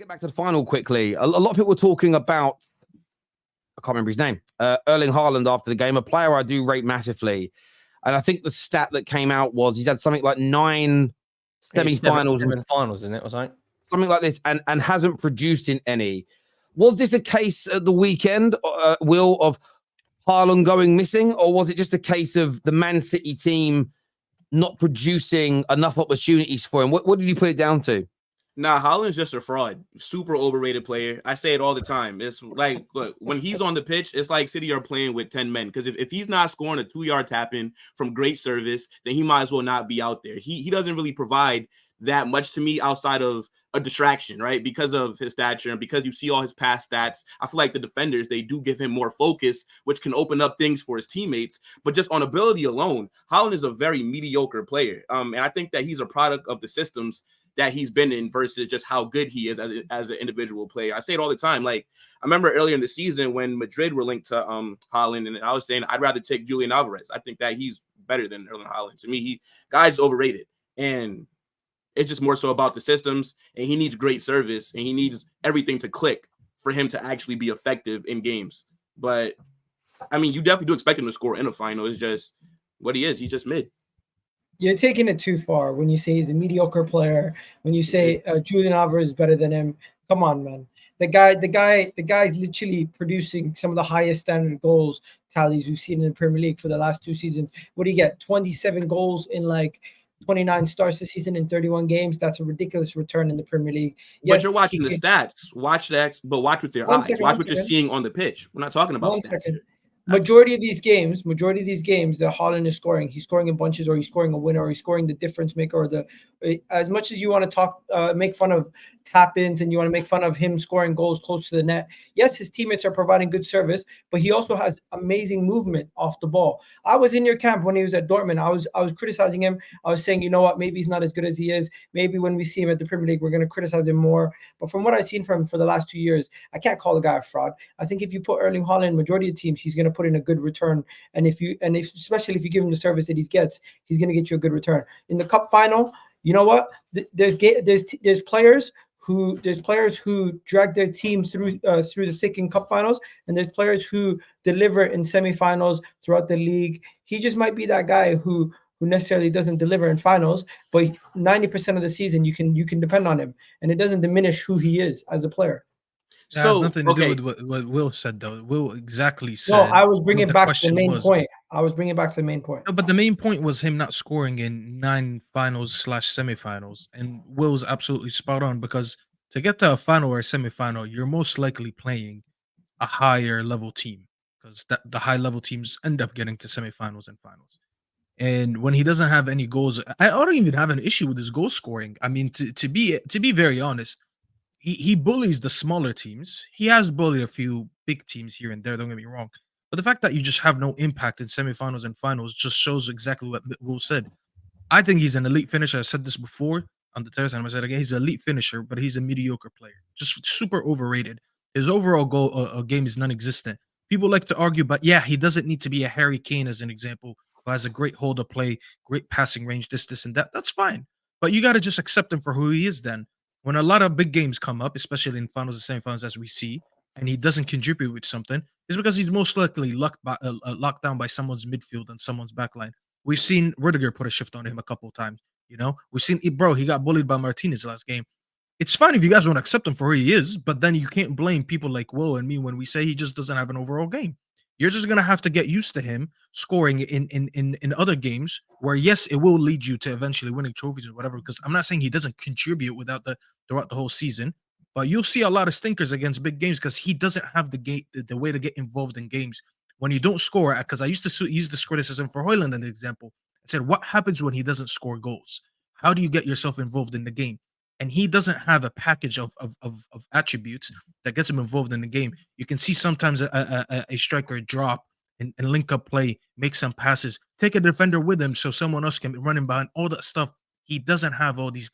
get back to the final quickly. A lot of people were talking about, I can't remember his name, Erling Haaland after the game, a player I do rate massively. And I think the stat that came out was he's had something like 9 semi-finals. Seven finals, isn't it? Was like something like this, and hasn't produced in any. Was this a case at the weekend, Will, of Haaland going missing, or was it just a case of the Man City team not producing enough opportunities for him? What did you put it down to? Nah, Haaland's just a fraud. Super overrated player. I say it all the time. It's like, look, when he's on the pitch, it's like City are playing with 10 men. Because if he's not scoring a 2-yard tap-in from great service, then he might as well not be out there. He doesn't really provide that much to me outside of a distraction, right? Because of his stature and because you see all his past stats. I feel like the defenders, they do give him more focus, which can open up things for his teammates. But just on ability alone, Haaland is a very mediocre player. And I think that he's a product of the systems that he's been in versus just how good he is as an individual player. I say it all the time. Like, I remember earlier in the season when Madrid were linked to Haaland, and I was saying I'd rather take Julian Alvarez. I think that he's better than Erling Haaland. To me, guy's overrated. And it's just more so about the systems, and he needs great service, and he needs everything to click for him to actually be effective in games. But, I mean, you definitely do expect him to score in a final. It's just what he is. He's just mid. You're taking it too far when you say he's a mediocre player. When you say Julian Alvarez is better than him, come on, man. The guy is literally producing some of the highest standard goals tallies we've seen in the Premier League for the last 2 seasons. What do you get? 27 goals in like 29 starts this season in 31 games. That's a ridiculous return in the Premier League. Yes, but you're watching the stats. Watch that, but watch with your eyes. Watch what you're seeing on the pitch. We're not talking about stats here. Majority of these games that Haaland is scoring, he's scoring in bunches, or he's scoring a winner, or he's scoring the difference maker, or as much as you want to make fun of tap-ins and you want to make fun of him scoring goals close to the net. Yes, his teammates are providing good service, but he also has amazing movement off the ball. I was in your camp when he was at Dortmund. I was criticizing him. I was saying, you know what, maybe he's not as good as he is. Maybe when we see him at the Premier League, we're going to criticize him more. But from what I've seen from him for the last 2 years, I can't call the guy a fraud. I think if you put Erling Haaland in majority of teams, he's going to put in a good return. And especially if you give him the service that he gets, he's going to get you a good return. In the cup final, you know what? There's players who drag their team through the thick in cup finals, and there's players who deliver in semifinals throughout the league. He just might be that guy who necessarily doesn't deliver in finals, but 90% of the season you can depend on him, and it doesn't diminish who he is as a player. That has nothing to do with what Will said, though. Will exactly said. No, I was bringing back to the main point. No, but the main point was him not scoring in 9 finals/semifinals, and Will's absolutely spot on, because to get to a final or a semifinal, you're most likely playing a higher level team, because the high level teams end up getting to semifinals and finals. And when he doesn't have any goals, I don't even have an issue with his goal scoring. I mean, to be very honest, he bullies the smaller teams. He has bullied a few big teams here and there, don't get me wrong. But the fact that you just have no impact in semifinals and finals just shows exactly what Will said. I think he's an elite finisher. I said this before on the Terrace, and I'm going to say it again. He's an elite finisher, but he's a mediocre player. Just super overrated. His overall goal game is non-existent. People like to argue, but yeah, he doesn't need to be a Harry Kane, as an example, who has a great hold of play, great passing range, this, and that. That's fine. But you got to just accept him for who he is then. When a lot of big games come up, especially in finals and semifinals, as we see, and he doesn't contribute with something, it's because he's most likely locked down by someone's midfield and someone's backline. We've seen Rudiger put a shift on him a couple of times. You know, we've seen, bro, he got bullied by Martinez last game. It's fine if you guys want to accept him for who he is, but then you can't blame people like Will and me when we say he just doesn't have an overall game. You're just going to have to get used to him scoring in other games where, yes, it will lead you to eventually winning trophies or whatever, because I'm not saying he doesn't contribute throughout the whole season, but you'll see a lot of stinkers against big games because he doesn't have the way to get involved in games. When you don't score, because I used to use this criticism for Haaland as an example. I said, what happens when he doesn't score goals? How do you get yourself involved in the game? And he doesn't have a package of attributes that gets him involved in the game. You can see sometimes a striker drop and link up play, make some passes, take a defender with him so someone else can run him behind, all that stuff. He doesn't have all these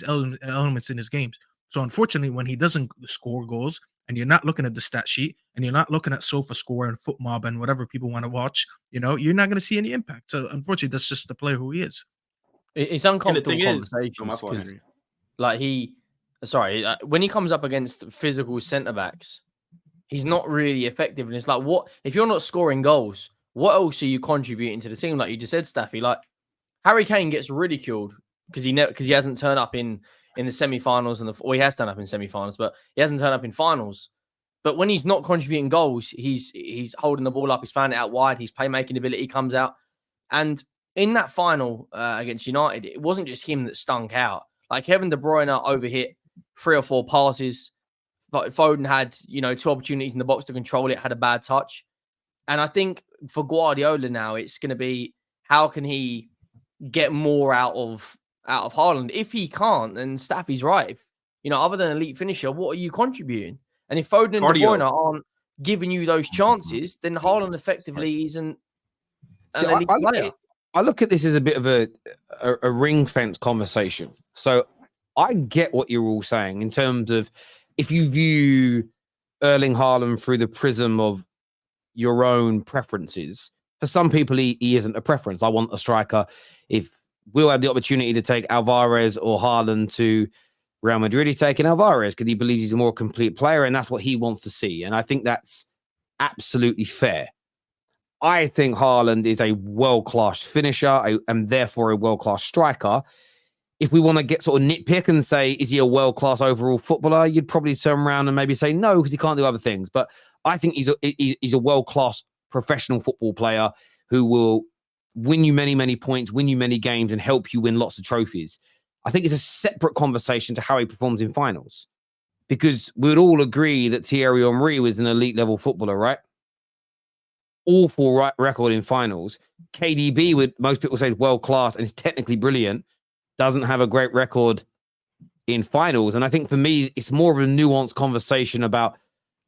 elements in his games. So unfortunately, when he doesn't score goals, and you're not looking at the stat sheet, and you're not looking at Sofa Score and Foot Mob and whatever people want to watch, you're not going to see any impact. So unfortunately, that's just the player who he is. It's uncomfortable conversations because, like, sorry, when he comes up against physical centre backs, he's not really effective. And it's like, what if you're not scoring goals? What else are you contributing to the team? Like you just said, Staffy, like Harry Kane gets ridiculed because he hasn't turned up in the semi-finals or he has turned up in semi-finals, but he hasn't turned up in finals. But when he's not contributing goals, he's holding the ball up, he's playing it out wide, his playmaking ability comes out. And in that final against United, it wasn't just him that stunk out. Like Kevin De Bruyne overhit 3 or 4 passes. But Foden had, 2 opportunities in the box to control it, had a bad touch. And I think for Guardiola now, it's going to be how can he get more out of Haaland? If he can't, then Staffy's right. If, other than elite finisher, what are you contributing? And if Foden and De Bruyne aren't giving you those chances, then Haaland effectively isn't an elite player. I look at this as a bit of a ring fence conversation. So I get what you're all saying in terms of if you view Erling Haaland through the prism of your own preferences. For some people, he isn't a preference. I want a striker. If we'll have the opportunity to take Alvarez or Haaland to Real Madrid, he's taking Alvarez because he believes he's a more complete player, and that's what he wants to see. And I think that's absolutely fair. I think Haaland is a world-class finisher and therefore a world-class striker. If we want to get sort of nitpick and say, is he a world-class overall footballer? You'd probably turn around and maybe say no, because he can't do other things. But I think he's a world-class professional football player who will win you many, many points, win you many games, and help you win lots of trophies. I think it's a separate conversation to how he performs in finals, because we would all agree that Thierry Henry was an elite level footballer, right? Awful record in finals. KDB, would most people say, is world class and is technically brilliant, doesn't have a great record in finals. And I think for me, it's more of a nuanced conversation about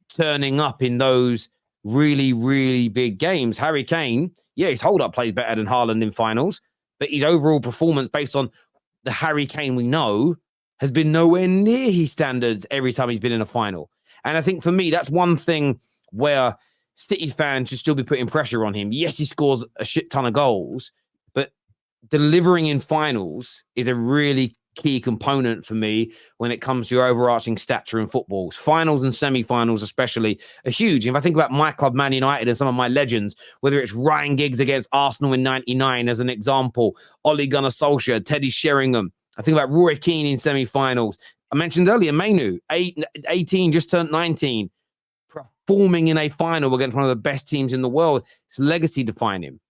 turning up in those really, really big games. Harry Kane, yeah, his hold-up plays better than Haaland in finals, but his overall performance based on the Harry Kane we know has been nowhere near his standards every time he's been in a final. And I think for me, that's one thing where City fans should still be putting pressure on him. Yes, he scores a shit ton of goals, but delivering in finals is a really key component for me when it comes to your overarching stature in football. Finals and semi-finals especially are huge. If I think about my club, Man United, and some of my legends, whether it's Ryan Giggs against Arsenal in 99 as an example, Ole Gunnar Solskjaer, Teddy Sheringham. I think about Roy Keane in semi-finals. I mentioned earlier, Mainu, 18, just turned 19, performing in a final against one of the best teams in the world. It's legacy defining.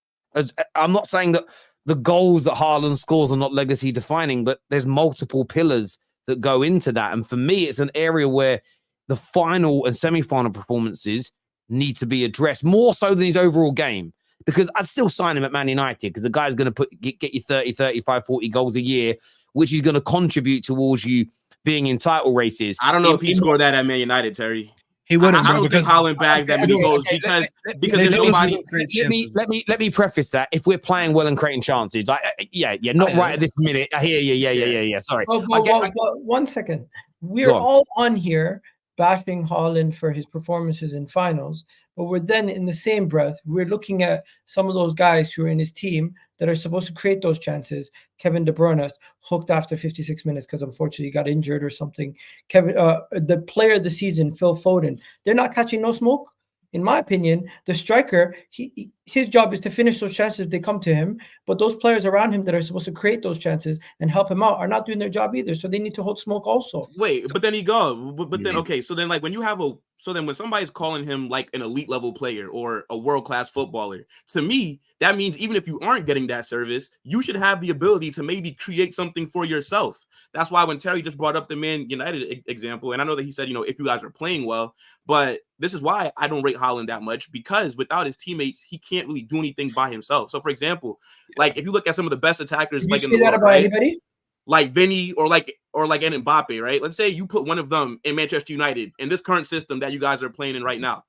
I'm not saying that the goals that Haaland scores are not legacy defining, but there's multiple pillars that go into that. And for me, it's an area where the final and semi-final performances need to be addressed more so than his overall game, because I'd still sign him at Man United because the guy's going to get you 30, 35, 40 goals a year, which is going to contribute towards you being in title races. I don't know if he'd score that at Man United, Terry. He wouldn't. I don't think Haaland bagged that many goals because there's nobody. Let me preface that. If we're playing well and creating chances, not right at this minute. I hear you. Yeah. Sorry. One second. We're all on here bashing Haaland for his performances in finals, but we're then in the same breath, we're looking at some of those guys who are in his team that are supposed to create those chances. Kevin De Bruyne hooked after 56 minutes because unfortunately he got injured or something. The player of the season, Phil Foden, they're not catching no smoke. In my opinion, the striker, his job is to finish those chances if they come to him. But those players around him that are supposed to create those chances and help him out are not doing their job either. So they need to hold smoke also. Wait, but then okay. So then like when you have when somebody's calling him like an elite level player or a world-class footballer, to me, that means even if you aren't getting that service, you should have the ability to maybe create something for yourself. That's why when Terry just brought up the Man United example, and I know that he said, if you guys are playing well, but this is why I don't rate Haaland that much, because without his teammates, he can't really do anything by himself. So for example, like if you look at some of the best attackers, like in the world, right? Anybody? Like Vinny or like an Mbappe, right? Let's say you put one of them in Manchester United in this current system that you guys are playing in right now.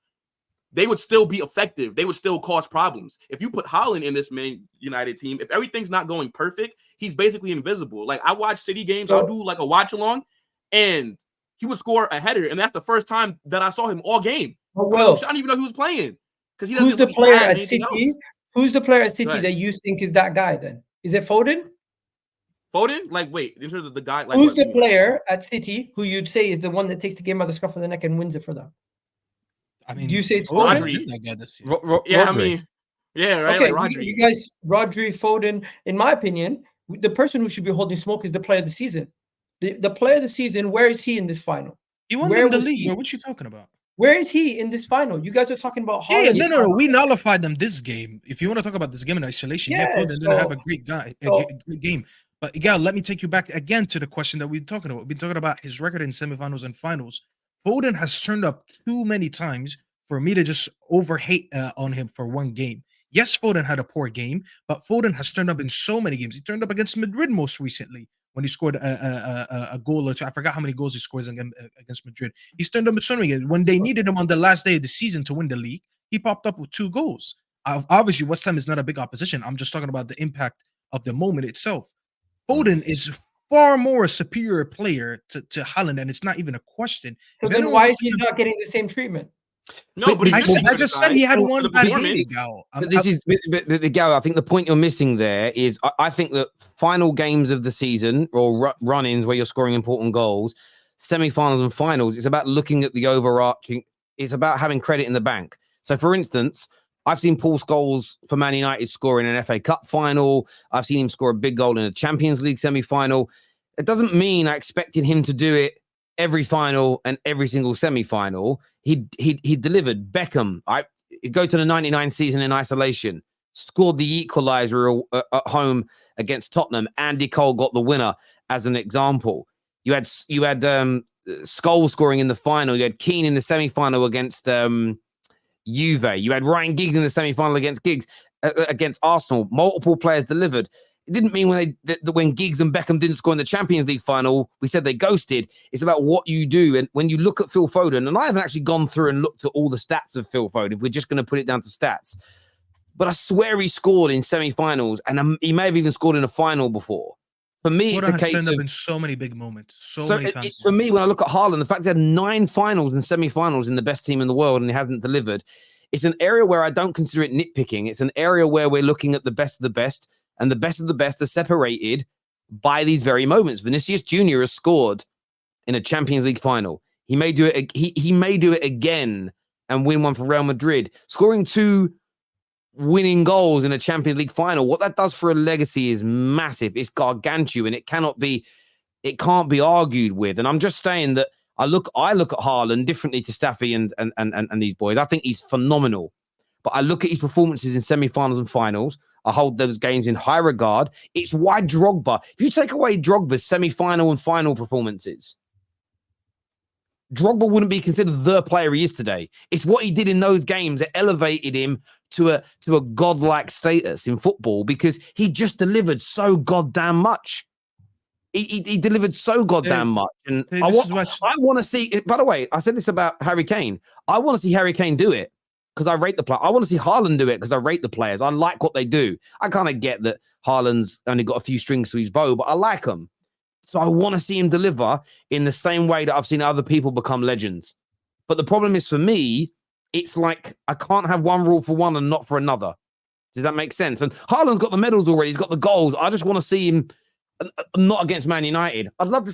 They would still be effective. They would still cause problems. If you put Haaland in this Man United team, if everything's not going perfect, he's basically invisible. Like I watch City games, I'll do like a watch along, and he would score a header, and that's the first time that I saw him all game. Oh, well, I don't even know who was playing because he doesn't. Who's the player at City? Who's the player at City that you think is that guy? Then is it Foden? Foden? Like, wait, in terms of the guy, like, Who's what the do you mean? player at City who you'd say is the one that takes the game by the scruff of the neck and wins it for them? I mean, Do you say it's Foden's Rodri? been that guy this year. Yeah, I Rodri. mean, yeah, right. Okay, Like Rodri. you guys, Rodri, Foden. In my opinion, the person who should be holding smoke is the player of the season. The player of the season. Where is he in this final? He won Where them the was league, he? bro. What you talking about? Where is he in this final? You guys are talking about Yeah, Haaland. no. We nullified them this game. If you want to talk about this game in isolation, Yeah, Foden didn't have a so- great so- great game. But Gal, let me take you back again to the question that we're talking about. We've been talking about his record in semifinals and finals. Foden has turned up too many times for me to just overhate on him for one game. Yes, Foden had a poor game, but Foden has turned up in so many games. He turned up against Madrid most recently when he scored a goal or two. I forgot how many goals he scores against Madrid. He's turned up in so many games. When they needed him on the last day of the season to win the league, he popped up with 2 goals. Obviously, West Ham is not a big opposition. I'm just talking about the impact of the moment itself. Foden is far more a superior player to Haaland, and it's not even a question. So If then anyone why is wants to he not getting the same treatment? No, but I if you just said he had for one the bad performance, game, Gal. But this is the Gal. I think the point you're missing there is I think that final games of the season or run-ins where you're scoring important goals, semi-finals and finals, it's about looking at the overarching. It's about having credit in the bank. So, for instance, I've seen Paul Scholes for Man United score in an FA Cup final. I've seen him score a big goal in a Champions League semi-final. It doesn't mean I expected him to do it every final and every single semi-final. He delivered. Beckham, I go to the 99 season in isolation, scored the equaliser at home against Tottenham. Andy Cole got the winner as an example. You had Scholes scoring in the final. You had Keane in the semi-final against Juve. You had Ryan Giggs in the semi-final against Arsenal. Multiple players delivered. It didn't mean when Giggs and Beckham didn't score in the Champions League final, we said they ghosted. It's about what you do. And when you look at Phil Foden, and I haven't actually gone through and looked at all the stats of Phil Foden, if we're just going to put it down to stats, but I swear he scored in semi-finals, and he may have even scored in a final before. For me, Foden it's a case turned of up in so many big moments, so many times. for me, when I look at Haaland, the fact he had 9 finals and semi-finals in the best team in the world and he hasn't delivered, it's an area where I don't consider it nitpicking. It's an area where we're looking at the best of the best, and the best of the best are separated by these very moments. Vinicius Jr. has scored in a Champions League final. He may do it. He may do it again and win one for Real Madrid, scoring 2 winning goals in a Champions League final. What that does for a legacy is massive. It's gargantuan. It can't be argued with. And I'm just saying that I look at Haaland differently to Staffy and these boys. I think he's phenomenal. But I look at his performances in semi-finals and finals. I hold those games in high regard. It's why Drogba, if you take away Drogba's semi-final and final performances, Drogba wouldn't be considered the player he is today. It's what he did in those games that elevated him to a godlike status in football, because he just delivered so goddamn much. He delivered so goddamn much. And I want to see it. By the way, I said this about Harry Kane. I want to see Harry Kane do it because I rate the player. I want to see Haaland do it because I rate the players. I like what they do. I kind of get that Haaland's only got a few strings to his bow, but I like him. So I want to see him deliver in the same way that I've seen other people become legends. But the problem is, for me, it's like I can't have one rule for one and not for another. Does that make sense? And Haaland's got the medals already. He's got the goals. I just want to see him not against Man United. I'd love to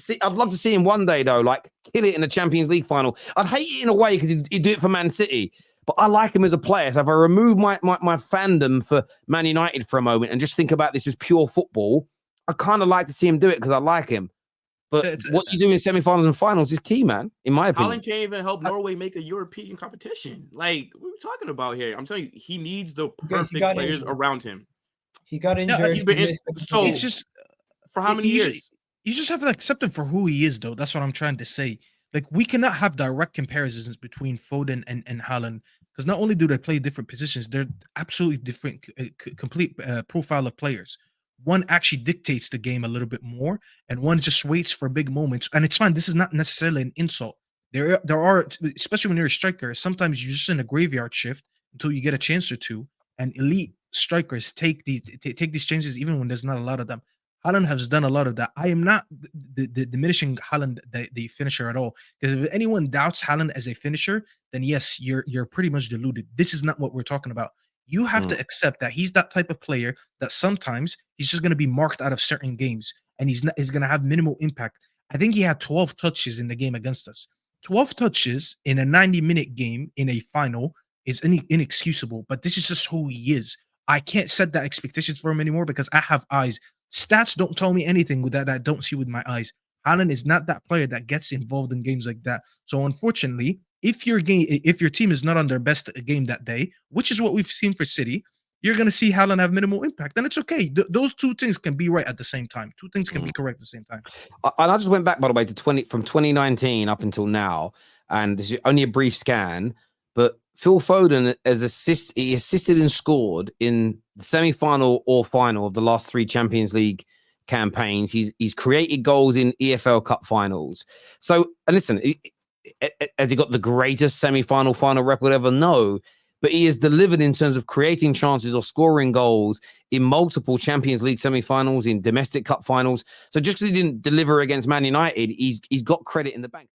see him one day, though, like kill it in the Champions League final. I'd hate it in a way because he'd do it for Man City. But I like him as a player. So if I remove my fandom for Man United for a moment and just think about this as pure football, I kind of like to see him do it because I like him. But what you do in semifinals and finals is key, man, in my opinion. Haaland can't even help Norway make a European competition. Like, what are we talking about here? I'm telling you, he needs the perfect players around him. He got injured. So it's just for how many years? You just have to accept him for who he is, though. That's what I'm trying to say. Like, we cannot have direct comparisons between Foden and Haaland, because not only do they play different positions, they're absolutely different, complete profile of players. One actually dictates the game a little bit more, and one just waits for big moments. And it's fine. This is not necessarily an insult. There are, especially when you're a striker, sometimes you're just in a graveyard shift until you get a chance or two. And elite strikers take these chances even when there's not a lot of them. Haaland has done a lot of that. I am not the diminishing Haaland the finisher at all. Because if anyone doubts Haaland as a finisher, then yes, you're pretty much deluded. This is not what we're talking about. You have to accept that he's that type of player that sometimes he's just going to be marked out of certain games. and he's going to have minimal impact. I think he had 12 touches in the game against us. 12 touches in a 90-minute game in a final is inexcusable, but this is just who he is. I can't set that expectations for him anymore because I have eyes. Stats don't tell me anything with that I don't see with my eyes. Haaland is not that player that gets involved in games like that. So unfortunately, if your team is not on their best game that day, which is what we've seen for City, you're going to see Haaland have minimal impact. And it's okay. Those two things can be right at the same time. Two things can be correct at the same time. And I just went back, by the way, to from 2019 up until now, and this is only a brief scan, but Phil Foden he assisted and scored in the semi-final or final of the last 3 Champions League campaigns. He's created goals in EFL Cup finals. So, and listen, has he got the greatest semi-final final record ever? No, but he has delivered in terms of creating chances or scoring goals in multiple Champions League semi-finals, in domestic cup finals. So just because he didn't deliver against Man United, he's got credit in the bank.